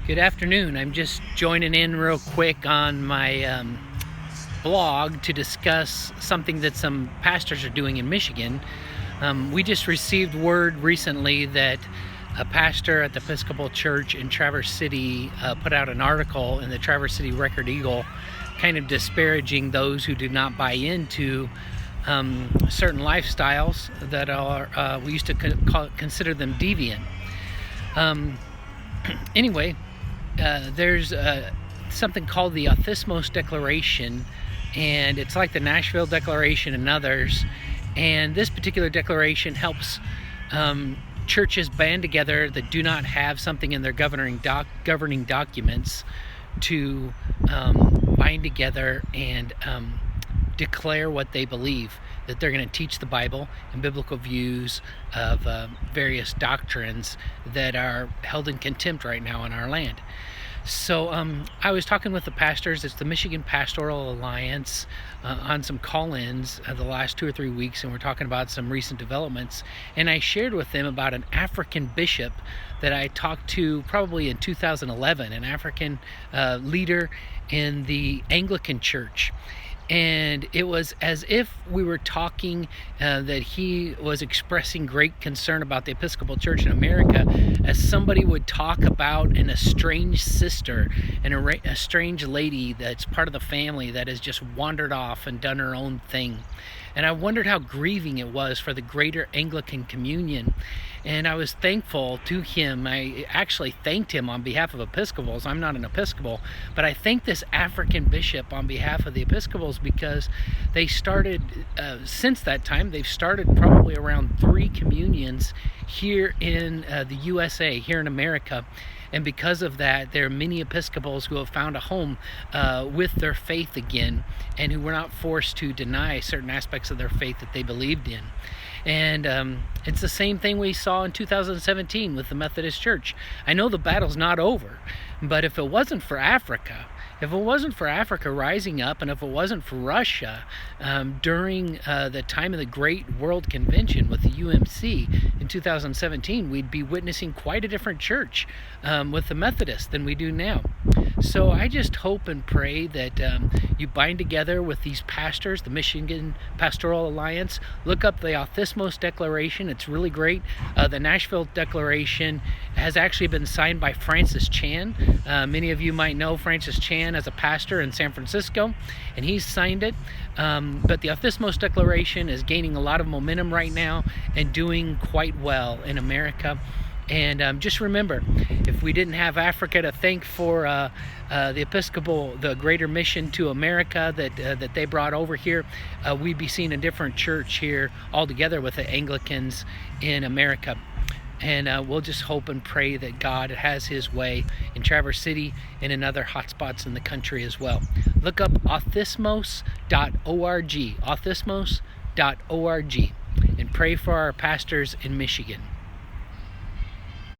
Good afternoon. I'm just joining in real quick on my blog to discuss something that some pastors are doing in Michigan. We just received word recently that a pastor at the Episcopal Church in Traverse City put out an article in the Traverse City Record-Eagle kind of disparaging those who do not buy into certain lifestyles that are, we used to consider them deviant. Anyway, there's something called the Othismos Declaration, and it's like the Nashville Declaration and others. And this particular declaration helps churches band together that do not have something in their governing documents to bind together and declare what they believe, that they're going to teach the Bible and biblical views of various doctrines that are held in contempt right now in our land. So I was talking with the pastors. It's the Michigan Pastoral Alliance on some call-ins the last 2 or 3 weeks, and we're talking about some recent developments. And I shared with them about an African bishop that I talked to probably in 2011, an African leader in the Anglican Church. And it was as if we were talking that he was expressing great concern about the Episcopal Church in America, as somebody would talk about an estranged sister and a strange lady that's part of the family that has just wandered off and done her own thing. And I wondered how grieving it was for the greater Anglican communion. And I was thankful to him. I actually thanked him on behalf of Episcopals. I'm not an Episcopal, but I thanked this African bishop on behalf of the Episcopals, because they started, since that time, they've started probably around 3 communions here in the USA, here in America. And because of that, there are many Episcopals who have found a home with their faith again, and who were not forced to deny certain aspects of their faith that they believed in. And it's the same thing we saw in 2017 with the Methodist Church. I know the battle's not over, but if it wasn't for Africa, rising up, and if it wasn't for Russia during the time of the Great World Convention with the UMC in 2017, we'd be witnessing quite a different church with the Methodists than we do now. So I just hope and pray that you bind together with these pastors, the Michigan Pastoral Alliance. Look up the Othismos Declaration. It's really great. The Nashville Declaration has actually been signed by Francis Chan. Many of you might know Francis Chan as a pastor in San Francisco, and he's signed it. But the Othismos Declaration is gaining a lot of momentum right now and doing quite well in America. And just remember, if we didn't have Africa to thank for the Episcopal, the greater mission to America that they brought over here, we'd be seeing a different church here altogether with the Anglicans in America. And we'll just hope and pray that God has His way in Traverse City and in other hotspots in the country as well. Look up othismos.org, othismos.org, and pray for our pastors in Michigan.